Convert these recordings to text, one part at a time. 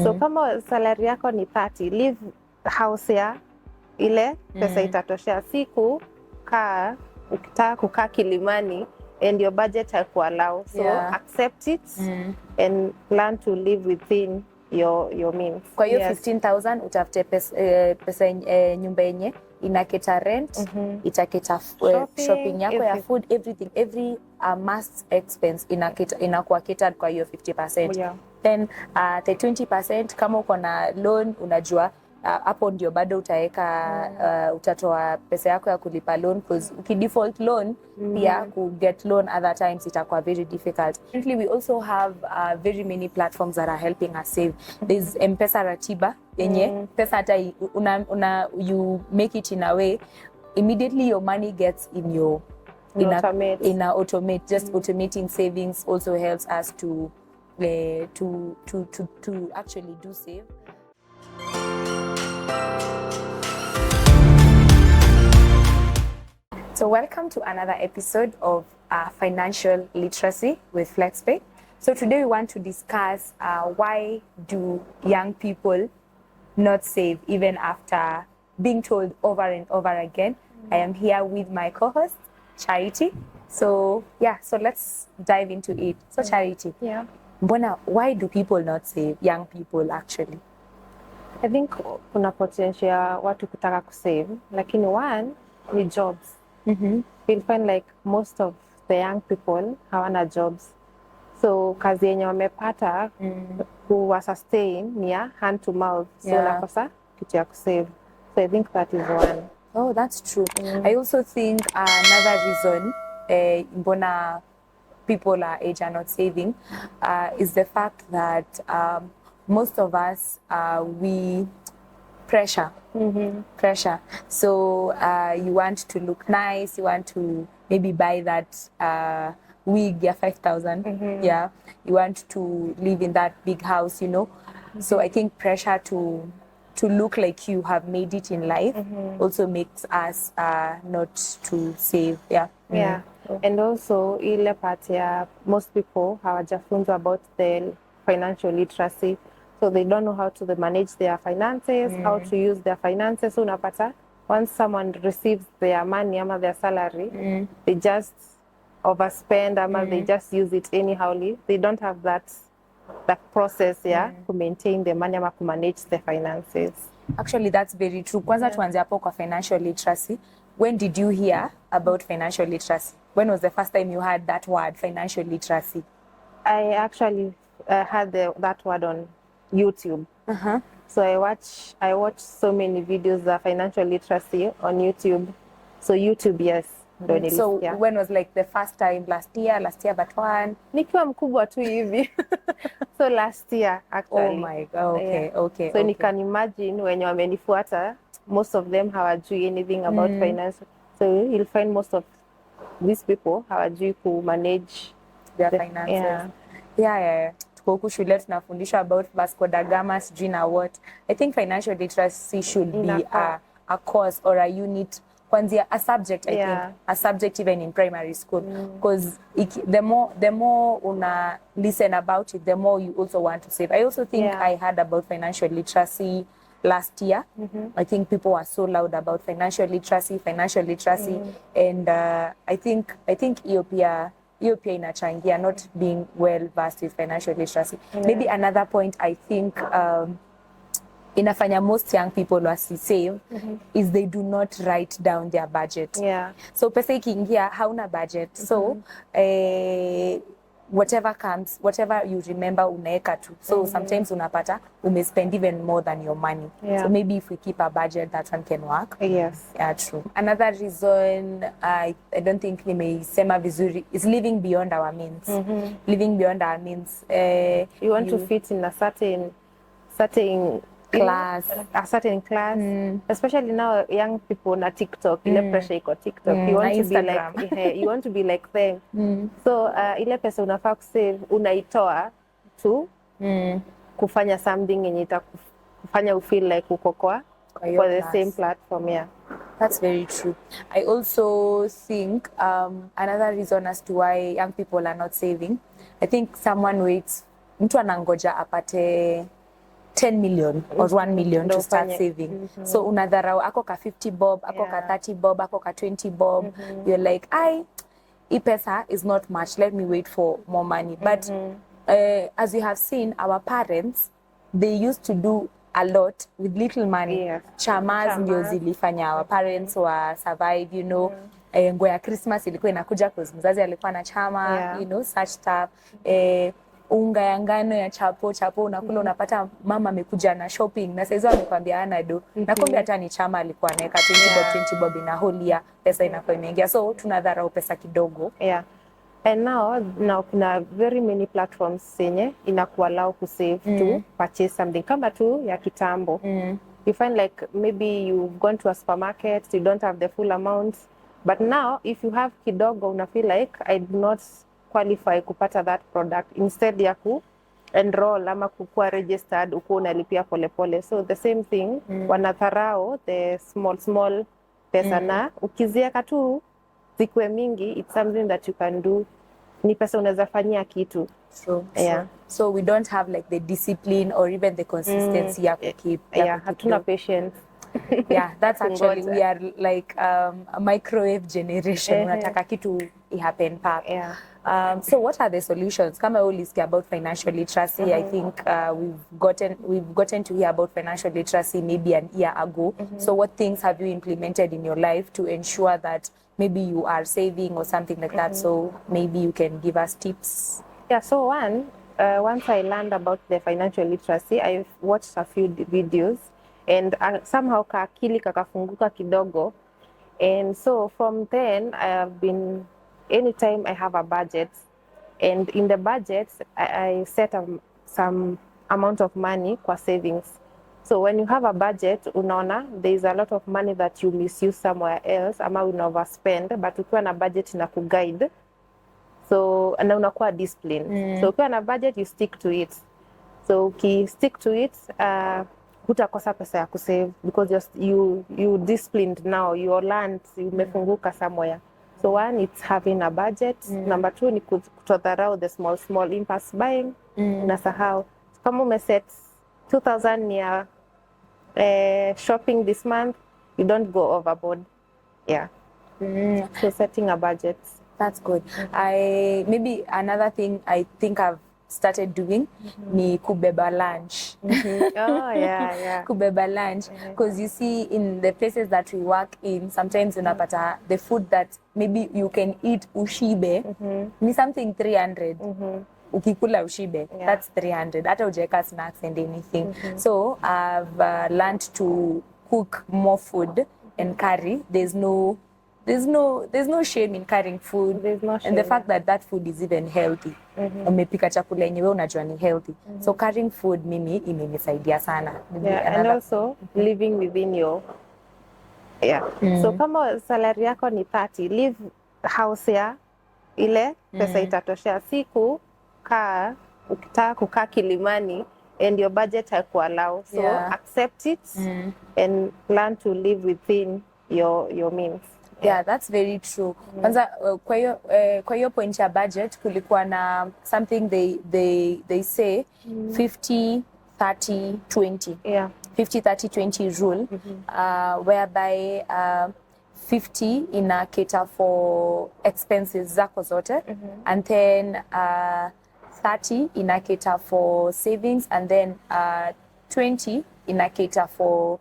So kama salary yako ni 30, leave house ya ile pesa itatoshea siku ukitaka kukaa Kilimani and your budget haikuallow. So accept it and plan to live within your means. Kwa hiyo 15,000 utafute pesa nyumba yenye inaketa rent, itaketa shopping yako ya food, everything, every must expense inakuwa catered kwa hiyo 50%. Then the 20% kama uko na loan, unajua hapo ndio bado utaweka utatoa pesa yako ya kulipa loan, because ukidefault loan pia ku get loan other times itakuwa very difficult. Currently we also have very many platforms that are helping us save. There's M-Pesa Ratiba yenye pesa hata you make it in a way immediately your money gets in your automate. Just automating savings also helps us to actually do save. So welcome to another episode of Financial Literacy with Flexpay. So today we want to discuss why do young people not save even after being told over and over again. I am here with my co-host, Charity. So so let's dive into it. So Charity, Mbona, why do people not save, young people actually? I think kuna potential ya watu kutaka kusave, lakini one ni jobs. You'll find like most of the young people hawana jobs. So kazi yenye wamepata kuwa sustain ni ya hand to mouth. So nakosa kitu ya kusave. So I think that is one. Oh, that's true. I also think another reason mbona people our age are not saving is the fact that most of us we pressure. So you want to look nice, you want to maybe buy that wig, 5,000. You want to live in that big house, you know. So I think pressure to look like you have made it in life also makes us not to save. And also ile part ya most people hawajafunzwa about the financial literacy. So they don't know how to manage their finances, how to use their finances. So unapata, once someone receives their money ama their salary, they just overspend ama they just use it anyhowly. They don't have that process to maintain the money ama to manage the finances. Actually, that's very true. Kwanza tuanze hapo kwa financial literacy. When did you hear about financial literacy? When was the first time you heard that word, financial literacy? I actually heard that word on YouTube. So I watch so many videos of financial literacy on YouTube. So YouTube, yes. So when was like the first time? Last year but one? Nikiwa mkubwa tu hivi. So last year actually. Oh my God, okay. So you can imagine when you wamenifuata, most of them hawajui anything about finance. So you'll find most of these people hawajui ku manage their finances. Huku shule tunafundishwa about Vasco da Gama, sijui na what. I think financial literacy should be a course or a unit, kwanzia a subject, I think. A subject even in primary school. Because the more una listen about it, the more you also want to save. I also think I heard about financial literacy last year. I think people were so loud about financial literacy. And I think Ethiopia inachangia not being well versed with financial literacy. Maybe another point I think inafanya most young people wasisave is they do not write down their budget. So pesa ikiingia hauna budget. So whatever comes, whatever you remember unaeka tu. So sometimes unapata umespend even more than your money. So maybe if we keep a budget, that one can work. True. Another reason I don't think nimeisema vizuri is living beyond our means. Living beyond our means. You want to fit in a certain class, a certain class, especially now young people na TikTok, ile pressure iko TikTok. You want to Instagram. Be like you want to be like them. So ile pesa unafaa kusave unaitoa tu kufanya something yenye itakufanya you feel like uko kwa for the same platform. That's very true. I also think another reason as to why young people are not saving, I think someone waits, mtu anangoja apate 10 million or 1 million to start saving. So unadharau ako ka 50 bob, ako ka 30 bob, ako ka 20 bob. You're like, hii pesa is not much, let me wait for more money. But as you have seen, our parents, they used to do a lot with little money. Chamas ndio zilifanya our parents wa survive, you know. Nguo ya Christmas ilikuwa inakuja kwa mzazi alikuwa na chama, you know, such stuff. Unga ya ngano ya chapo unakula unapata mama amekuja na shopping na saizo amekwambia ana do. Na kumbe hata ni chama alikuwa anaweka 20 bob na whole year pesa inakuwa imeingia. So tunadharau pesa kidogo. And now kuna very many platforms zenye inakuallow ku save to purchase something kama tu ya kitambo. You find like maybe you've gone to a supermarket, you don't have the full amount, but now if you have kidogo una feel like I do not qualify kupata that product, instead ya ku enroll ama kukuwa registered ukuwa unalipia polepole. So the same thing, wanadharau the small pesa na ukizieka tu zikuwe mingi, it's something that you can do. Ni pesa unaweza fanyia kitu. So we don't have like the discipline or even the consistency ya keep. Hatuna patience. That's actually, we are like a microwave generation. Unataka kitu happen pa. So what are the solutions? Kama ulisikia about financial literacy, I think we've gotten to hear about financial literacy maybe an year ago. So what things have you implemented in your life to ensure that maybe you are saving or something like that? So maybe you can give us tips. So once I learned about the financial literacy, I watched a few videos and somehow kaakili kakafunguka kidogo. And so from then I have been, anytime I have a budget, and in the budget I set some amount of money kwa savings. So when you have a budget, unaona there is a lot of money that you misuse somewhere else ama una overspend, but ukiwa na budget na kuguide, so na unakuwa discipline. So ukiwa na budget you stick to it. So stick to it, hutakosa pesa ya kusave because you disciplined now, you learned, umefunguka somewhere. So one, it's having a budget. Number two, ni kutodharau the small impulse buying. Unasahau. Kama umeset 2,000 ya shopping this month, you don't go overboard. So setting a budget. That's good. Maybe another thing I think I've started doing ni kubeba lunch. Kubeba lunch, because you see in the places that we work in, sometimes unapata the food that maybe you can eat ushibe ni something 300. Ukikula ushibe, that's 300. Hata ujeka snacks and anything. So I've learned to cook more food and carry. There's no shame in carrying food. And the fact that food is even healthy. Umepika chakula yenyewe unajua ni healthy. So carrying food mimi imenisaidia sana. And also living within your So kama salary yako ni 30, live house ya ile pesa itatoshea. Siku ukitaka kukaa Kilimani and your budget haikuallow. So accept it and learn to live within your means. That's very true. Kwanza kwa hiyo point ya budget kulikuwa na something they say 50 30 20. 50-30-20 rule, whereby 50 ina cater for expenses zako zote, and then 30 ina cater for savings, and then 20 ina cater for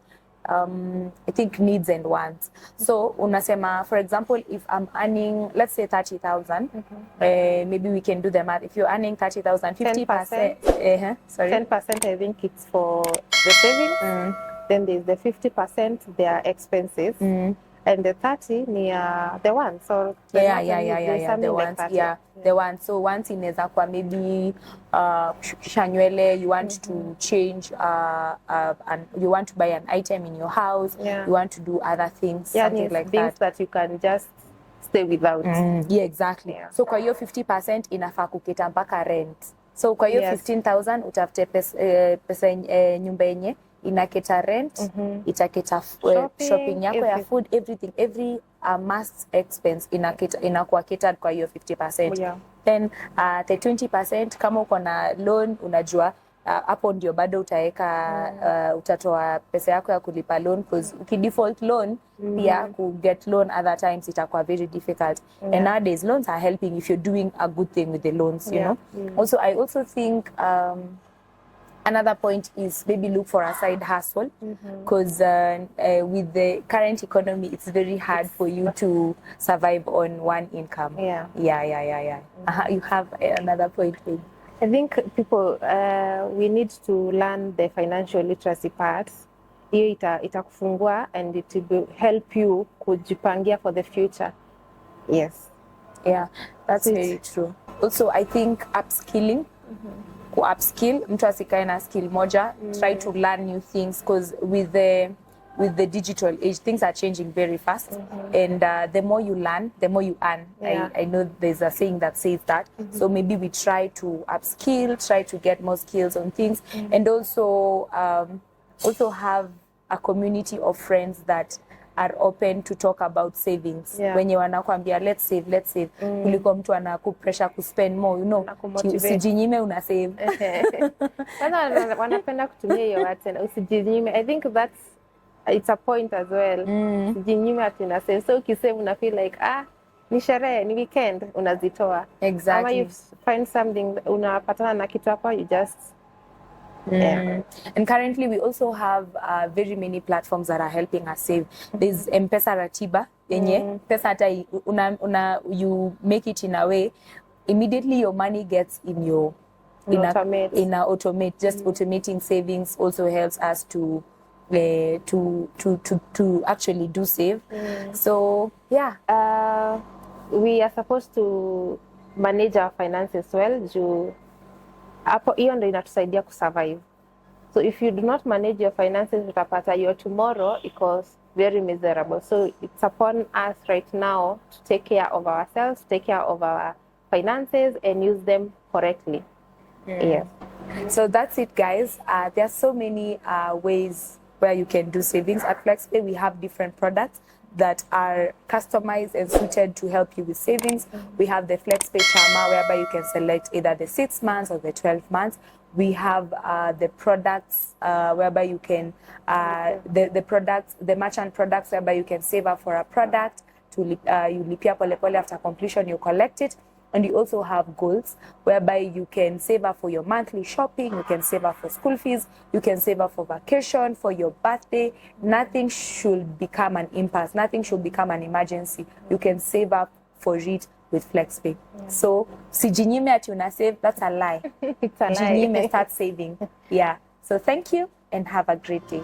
I think needs and wants. So unasema, for example, if I'm earning, let's say 30,000, maybe we can do the math. If you're earning 30,000, 50%, sorry, 10% I think it's for the savings. Then there's the 50% their expenses, and the 30 near the one. So the ones, the one. So once inaweza kwa maybe shanywele, you want to change and you want to buy an item in your house, you want to do other things, something like things that you can just stay without. Exactly. So kwa hiyo 50% inafaa kukita mpaka rent. So kwa hiyo 15,000 utafute pesa nyumba yenye inaketa rent, itaketa shopping yako ya food, everything, every must expense inakuwa catered kwa hiyo 50%. Then the 20% kama uko na loan, unajua hapo ndio bado utaweka utatoa pesa yako ya kulipa loan, because ukidefault loan pia ku get loan other times itakuwa very difficult. And nowadays loans are helping if you're doing a good thing with the loans, you know. Also, I also think another point is maybe look for a side hustle, because with the current economy, it's very hard for you to survive on one income. Yeah. You have another point, maybe? I think people, we need to learn the financial literacy parts. Hiyo itakufungua and it will help you kujipangia for the future. Yes. Yeah, that's very true. Also, I think upskilling. Upskill, mtu asikae na skill moja, try to learn new things, because with the digital age, things are changing very fast, and the more you learn, the more you earn. I know there's a saying that says that. So maybe we try to upskill, try to get more skills on things, and also have a community of friends that are open to talk about savings. Wenye wanakuambia let's save, kuliko mtu anakupressure ku spend more, you know, usijinyime una save. Wanapenda kutumia hiyo watu na usijinyime. I think it's a point as well. Usijinyime ati una save. So ukisave una feel like ni sherehe, ni weekend, unazitoa. Exactly. Ama you find something, unapatana na kitu hapo, you just And currently we also have very many platforms that are helping us save. There's M-Pesa Ratiba, yenye pesa hata you make it in a way immediately your money gets in your automate. Just automating savings also helps us to actually do save. So we are supposed to manage our finances well. Hapo hiyo ndio inatusaidia kusurvive. So if you do not manage your finances, utapata your tomorrow equals very miserable. So it's upon us right now to take care of ourselves, take care of our finances, and use them correctly. Yes. So that's it, guys. There are so many ways where you can do savings. At Flexpay, we have different products that are customized and suited to help you with savings. We have the Flexpay Chama, whereby you can select either the 6 months or the 12 months. We have the products whereby you can, the merchant products, whereby you can save up for a product, you lipia pole pole, after completion you collect it. And you also have goals, whereby you can save up for your monthly shopping, you can save up for school fees, you can save up for vacation, for your birthday. Nothing should become an impasse, nothing should become an emergency. You can save up for it with Flexpay. So, sijinyime ati una save, that's a lie. It's a lie. Jinyime, start saving. So thank you and have a great day.